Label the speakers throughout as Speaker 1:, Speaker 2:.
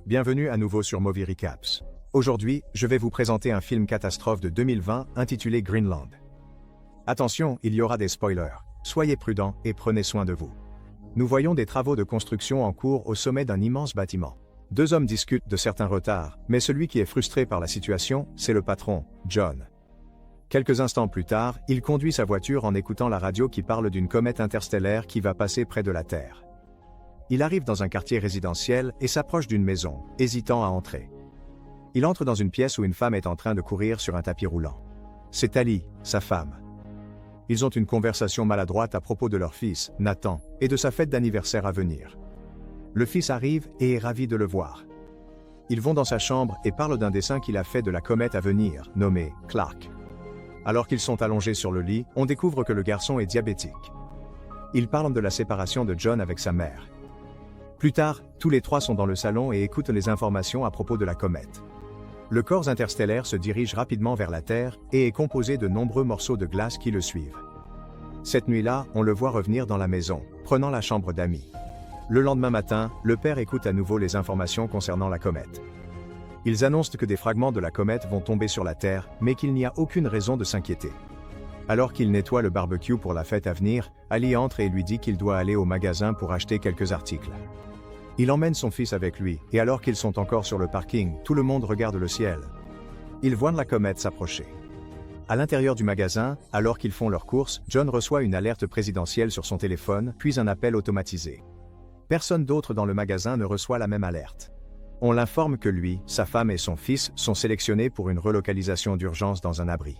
Speaker 1: Bienvenue à nouveau sur Movie Recaps. Aujourd'hui, je vais vous présenter un film catastrophe de 2020 intitulé Greenland. Attention, il y aura des spoilers. Soyez prudents et prenez soin de vous. Nous voyons des travaux de construction en cours au sommet d'un immense bâtiment. Deux hommes discutent de certains retards, mais celui qui est frustré par la situation, c'est le patron, John. Quelques instants plus tard, il conduit sa voiture en écoutant la radio qui parle d'une comète interstellaire qui va passer près de la Terre. Il arrive dans un quartier résidentiel et s'approche d'une maison, hésitant à entrer. Il entre dans une pièce où une femme est en train de courir sur un tapis roulant. C'est Ali, sa femme. Ils ont une conversation maladroite à propos de leur fils, Nathan, et de sa fête d'anniversaire à venir. Le fils arrive et est ravi de le voir. Ils vont dans sa chambre et parlent d'un dessin qu'il a fait de la comète à venir, nommée Clark. Alors qu'ils sont allongés sur le lit, on découvre que le garçon est diabétique. Ils parlent de la séparation de John avec sa mère. Plus tard, tous les trois sont dans le salon et écoutent les informations à propos de la comète. Le corps interstellaire se dirige rapidement vers la Terre et est composé de nombreux morceaux de glace qui le suivent. Cette nuit-là, on le voit revenir dans la maison, prenant la chambre d'Amy. Le lendemain matin, le père écoute à nouveau les informations concernant la comète. Ils annoncent que des fragments de la comète vont tomber sur la Terre, mais qu'il n'y a aucune raison de s'inquiéter. Alors qu'il nettoie le barbecue pour la fête à venir, Ali entre et lui dit qu'il doit aller au magasin pour acheter quelques articles. Il emmène son fils avec lui, et alors qu'ils sont encore sur le parking, tout le monde regarde le ciel. Ils voient la comète s'approcher. À l'intérieur du magasin, alors qu'ils font leurs courses, John reçoit une alerte présidentielle sur son téléphone, puis un appel automatisé. Personne d'autre dans le magasin ne reçoit la même alerte. On l'informe que lui, sa femme et son fils sont sélectionnés pour une relocalisation d'urgence dans un abri.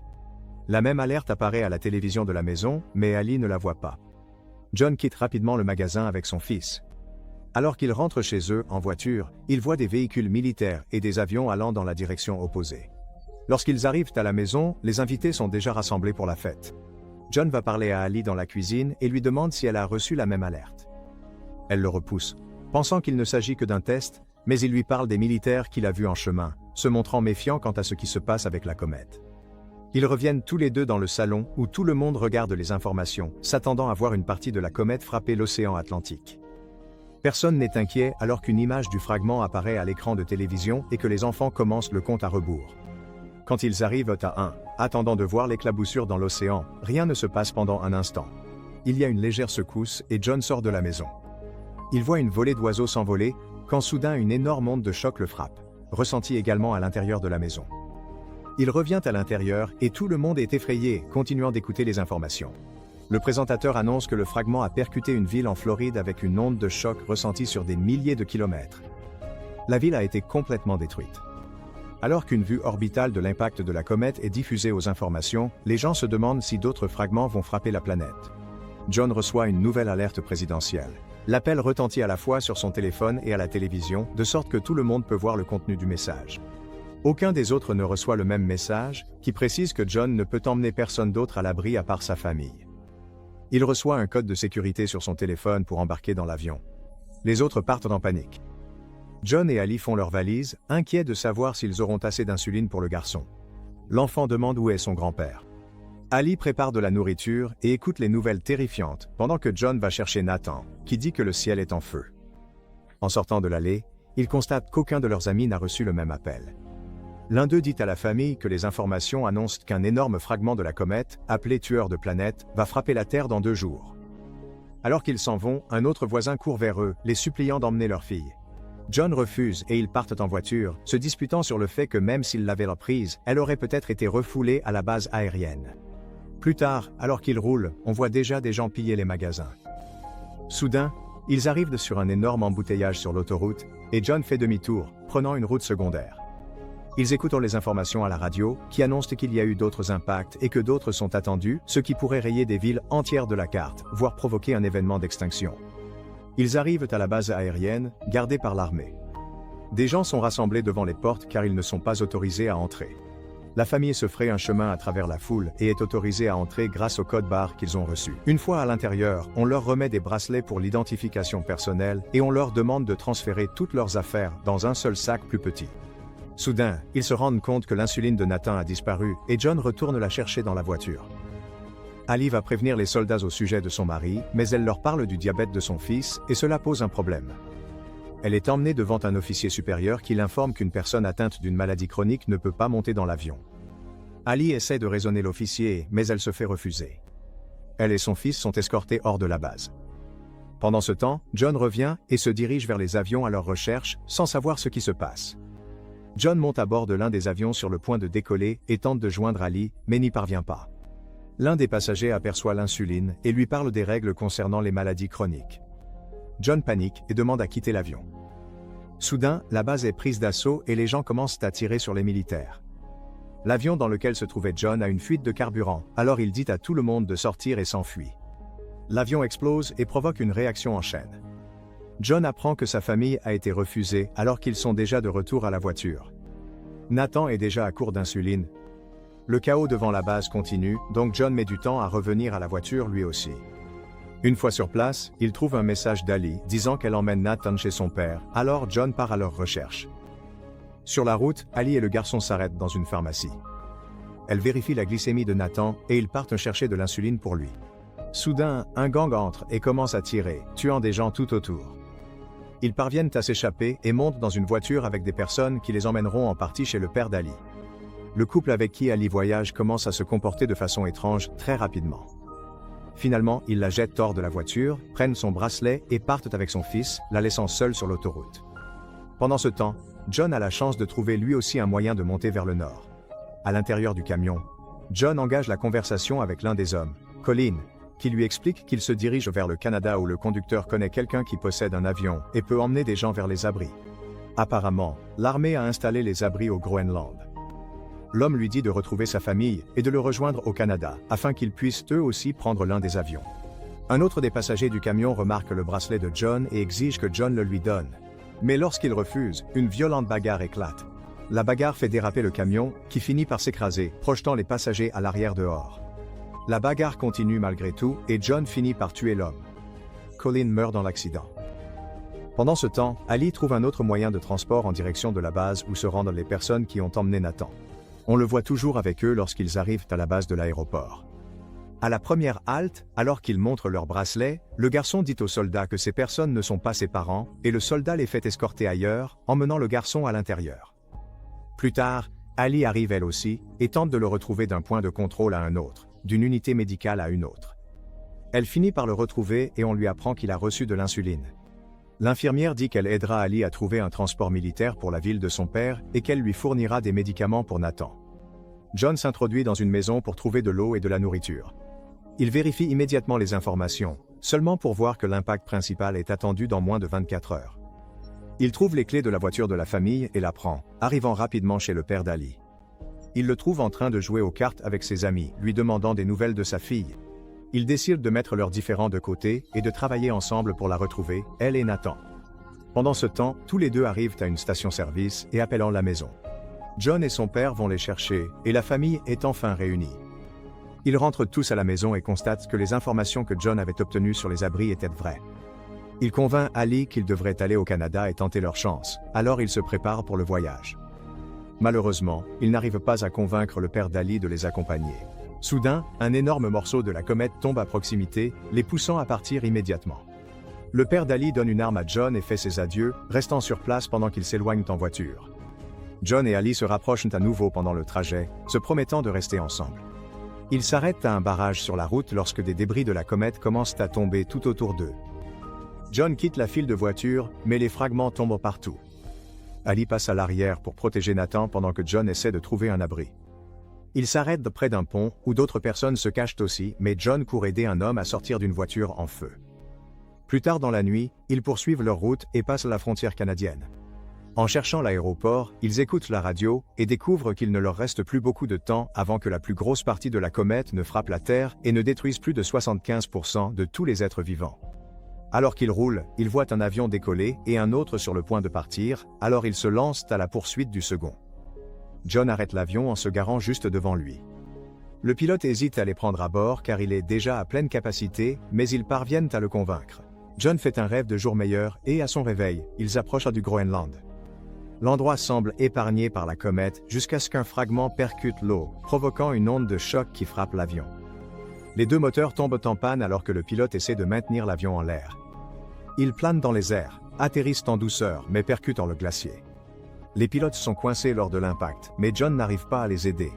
Speaker 1: La même alerte apparaît à la télévision de la maison, mais Ali ne la voit pas. John quitte rapidement le magasin avec son fils. Alors qu'ils rentrent chez eux, en voiture, ils voient des véhicules militaires et des avions allant dans la direction opposée. Lorsqu'ils arrivent à la maison, les invités sont déjà rassemblés pour la fête. John va parler à Ali dans la cuisine et lui demande si elle a reçu la même alerte. Elle le repousse, pensant qu'il ne s'agit que d'un test, mais il lui parle des militaires qu'il a vus en chemin, se montrant méfiant quant à ce qui se passe avec la comète. Ils reviennent tous les deux dans le salon où tout le monde regarde les informations, s'attendant à voir une partie de la comète frapper l'océan Atlantique. Personne n'est inquiet alors qu'une image du fragment apparaît à l'écran de télévision et que les enfants commencent le compte à rebours. Quand ils arrivent attendant de voir l'éclaboussure dans l'océan, rien ne se passe pendant un instant. Il y a une légère secousse et John sort de la maison. Il voit une volée d'oiseaux s'envoler, quand soudain une énorme onde de choc le frappe, ressentie également à l'intérieur de la maison. Il revient à l'intérieur et tout le monde est effrayé, continuant d'écouter les informations. Le présentateur annonce que le fragment a percuté une ville en Floride avec une onde de choc ressentie sur des milliers de kilomètres. La ville a été complètement détruite. Alors qu'une vue orbitale de l'impact de la comète est diffusée aux informations, les gens se demandent si d'autres fragments vont frapper la planète. John reçoit une nouvelle alerte présidentielle. L'appel retentit à la fois sur son téléphone et à la télévision, de sorte que tout le monde peut voir le contenu du message. Aucun des autres ne reçoit le même message, qui précise que John ne peut emmener personne d'autre à l'abri à part sa famille. Il reçoit un code de sécurité sur son téléphone pour embarquer dans l'avion. Les autres partent en panique. John et Ali font leurs valises, inquiets de savoir s'ils auront assez d'insuline pour le garçon. L'enfant demande où est son grand-père. Ali prépare de la nourriture et écoute les nouvelles terrifiantes, pendant que John va chercher Nathan, qui dit que le ciel est en feu. En sortant de l'allée, ils constatent qu'aucun de leurs amis n'a reçu le même appel. L'un d'eux dit à la famille que les informations annoncent qu'un énorme fragment de la comète, appelé tueur de planètes, va frapper la Terre dans 2 jours. Alors qu'ils s'en vont, un autre voisin court vers eux, les suppliant d'emmener leur fille. John refuse et ils partent en voiture, se disputant sur le fait que même s'ils l'avaient reprise, elle aurait peut-être été refoulée à la base aérienne. Plus tard, alors qu'ils roulent, on voit déjà des gens piller les magasins. Soudain, ils arrivent sur un énorme embouteillage sur l'autoroute, et John fait demi-tour, prenant une route secondaire. Ils écoutent les informations à la radio, qui annoncent qu'il y a eu d'autres impacts et que d'autres sont attendus, ce qui pourrait rayer des villes entières de la carte, voire provoquer un événement d'extinction. Ils arrivent à la base aérienne, gardée par l'armée. Des gens sont rassemblés devant les portes car ils ne sont pas autorisés à entrer. La famille se fraye un chemin à travers la foule et est autorisée à entrer grâce au code barre qu'ils ont reçu. Une fois à l'intérieur, on leur remet des bracelets pour l'identification personnelle et on leur demande de transférer toutes leurs affaires dans un seul sac plus petit. Soudain, ils se rendent compte que l'insuline de Nathan a disparu et John retourne la chercher dans la voiture. Ali va prévenir les soldats au sujet de son mari, mais elle leur parle du diabète de son fils et cela pose un problème. Elle est emmenée devant un officier supérieur qui l'informe qu'une personne atteinte d'une maladie chronique ne peut pas monter dans l'avion. Ali essaie de raisonner l'officier, mais elle se fait refuser. Elle et son fils sont escortés hors de la base. Pendant ce temps, John revient et se dirige vers les avions à leur recherche, sans savoir ce qui se passe. John monte à bord de l'un des avions sur le point de décoller et tente de joindre Ali, mais n'y parvient pas. L'un des passagers aperçoit l'insuline et lui parle des règles concernant les maladies chroniques. John panique et demande à quitter l'avion. Soudain, la base est prise d'assaut et les gens commencent à tirer sur les militaires. L'avion dans lequel se trouvait John a une fuite de carburant, alors il dit à tout le monde de sortir et s'enfuit. L'avion explose et provoque une réaction en chaîne. John apprend que sa famille a été refusée alors qu'ils sont déjà de retour à la voiture. Nathan est déjà à court d'insuline. Le chaos devant la base continue, donc John met du temps à revenir à la voiture lui aussi. Une fois sur place, il trouve un message d'Ali disant qu'elle emmène Nathan chez son père, alors John part à leur recherche. Sur la route, Ali et le garçon s'arrêtent dans une pharmacie. Elle vérifie la glycémie de Nathan et ils partent chercher de l'insuline pour lui. Soudain, un gang entre et commence à tirer, tuant des gens tout autour. Ils parviennent à s'échapper et montent dans une voiture avec des personnes qui les emmèneront en partie chez le père d'Ali. Le couple avec qui Ali voyage commence à se comporter de façon étrange très rapidement. Finalement, ils la jettent hors de la voiture, prennent son bracelet et partent avec son fils, la laissant seule sur l'autoroute. Pendant ce temps, John a la chance de trouver lui aussi un moyen de monter vers le nord. À l'intérieur du camion, John engage la conversation avec l'un des hommes, Colin, qui lui explique qu'il se dirige vers le Canada où le conducteur connaît quelqu'un qui possède un avion et peut emmener des gens vers les abris. Apparemment, l'armée a installé les abris au Groenland. L'homme lui dit de retrouver sa famille et de le rejoindre au Canada, afin qu'ils puissent eux aussi prendre l'un des avions. Un autre des passagers du camion remarque le bracelet de John et exige que John le lui donne. Mais lorsqu'il refuse, une violente bagarre éclate. La bagarre fait déraper le camion, qui finit par s'écraser, projetant les passagers à l'arrière dehors. La bagarre continue malgré tout, et John finit par tuer l'homme. Colin meurt dans l'accident. Pendant ce temps, Ali trouve un autre moyen de transport en direction de la base où se rendent les personnes qui ont emmené Nathan. On le voit toujours avec eux lorsqu'ils arrivent à la base de l'aéroport. À la première halte, alors qu'ils montrent leur bracelet, le garçon dit au soldat que ces personnes ne sont pas ses parents, et le soldat les fait escorter ailleurs, emmenant le garçon à l'intérieur. Plus tard, Ali arrive elle aussi, et tente de le retrouver d'un point de contrôle à un autre, d'une unité médicale à une autre. Elle finit par le retrouver et on lui apprend qu'il a reçu de l'insuline. L'infirmière dit qu'elle aidera Ali à trouver un transport militaire pour la ville de son père et qu'elle lui fournira des médicaments pour Nathan. John s'introduit dans une maison pour trouver de l'eau et de la nourriture. Il vérifie immédiatement les informations, seulement pour voir que l'impact principal est attendu dans moins de 24 heures. Il trouve les clés de la voiture de la famille et la prend, arrivant rapidement chez le père d'Ali. Il le trouve en train de jouer aux cartes avec ses amis, lui demandant des nouvelles de sa fille. Ils décident de mettre leurs différends de côté et de travailler ensemble pour la retrouver, elle et Nathan. Pendant ce temps, tous les deux arrivent à une station-service et appellant la maison. John et son père vont les chercher, et la famille est enfin réunie. Ils rentrent tous à la maison et constatent que les informations que John avait obtenues sur les abris étaient vraies. Il convainc Ali qu'il devrait aller au Canada et tenter leur chance, alors il se prépare pour le voyage. Malheureusement, il n'arrive pas à convaincre le père d'Ali de les accompagner. Soudain, un énorme morceau de la comète tombe à proximité, les poussant à partir immédiatement. Le père d'Ali donne une arme à John et fait ses adieux, restant sur place pendant qu'ils s'éloignent en voiture. John et Ali se rapprochent à nouveau pendant le trajet, se promettant de rester ensemble. Ils s'arrêtent à un barrage sur la route lorsque des débris de la comète commencent à tomber tout autour d'eux. John quitte la file de voitures, mais les fragments tombent partout. Ali passe à l'arrière pour protéger Nathan pendant que John essaie de trouver un abri. Il s'arrête près d'un pont, où d'autres personnes se cachent aussi, mais John court aider un homme à sortir d'une voiture en feu. Plus tard dans la nuit, ils poursuivent leur route et passent la frontière canadienne. En cherchant l'aéroport, ils écoutent la radio et découvrent qu'il ne leur reste plus beaucoup de temps avant que la plus grosse partie de la comète ne frappe la Terre et ne détruise plus de 75% de tous les êtres vivants. Alors qu'ils roulent, ils voient un avion décoller et un autre sur le point de partir, alors ils se lancent à la poursuite du second. John arrête l'avion en se garant juste devant lui. Le pilote hésite à les prendre à bord car il est déjà à pleine capacité, mais ils parviennent à le convaincre. John fait un rêve de jour meilleur et à son réveil, ils approchent du Groenland. L'endroit semble épargné par la comète jusqu'à ce qu'un fragment percute l'eau, provoquant une onde de choc qui frappe l'avion. Les deux moteurs tombent en panne alors que le pilote essaie de maintenir l'avion en l'air. Il plane dans les airs, atterrissent en douceur mais percutent le glacier. Les pilotes sont coincés lors de l'impact, mais John n'arrive pas à les aider.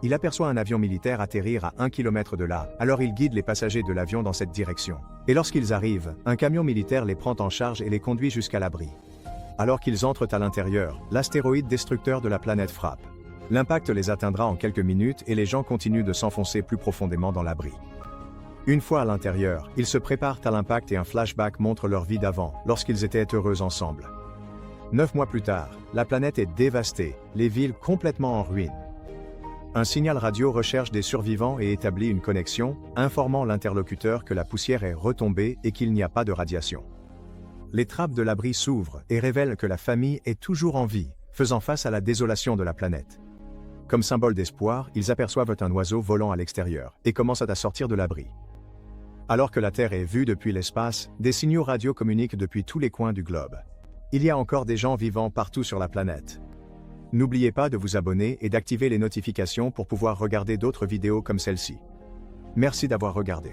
Speaker 1: Il aperçoit un avion militaire atterrir à 1 km de là, alors il guide les passagers de l'avion dans cette direction. Et lorsqu'ils arrivent, un camion militaire les prend en charge et les conduit jusqu'à l'abri. Alors qu'ils entrent à l'intérieur, l'astéroïde destructeur de la planète frappe. L'impact les atteindra en quelques minutes et les gens continuent de s'enfoncer plus profondément dans l'abri. Une fois à l'intérieur, ils se préparent à l'impact et un flashback montre leur vie d'avant, lorsqu'ils étaient heureux ensemble. 9 mois plus tard, la planète est dévastée, les villes complètement en ruine. Un signal radio recherche des survivants et établit une connexion, informant l'interlocuteur que la poussière est retombée et qu'il n'y a pas de radiation. Les trappes de l'abri s'ouvrent et révèlent que la famille est toujours en vie, faisant face à la désolation de la planète. Comme symbole d'espoir, ils aperçoivent un oiseau volant à l'extérieur et commencent à sortir de l'abri. Alors que la Terre est vue depuis l'espace, des signaux radio communiquent depuis tous les coins du globe. Il y a encore des gens vivants partout sur la planète. N'oubliez pas de vous abonner et d'activer les notifications pour pouvoir regarder d'autres vidéos comme celle-ci. Merci d'avoir regardé.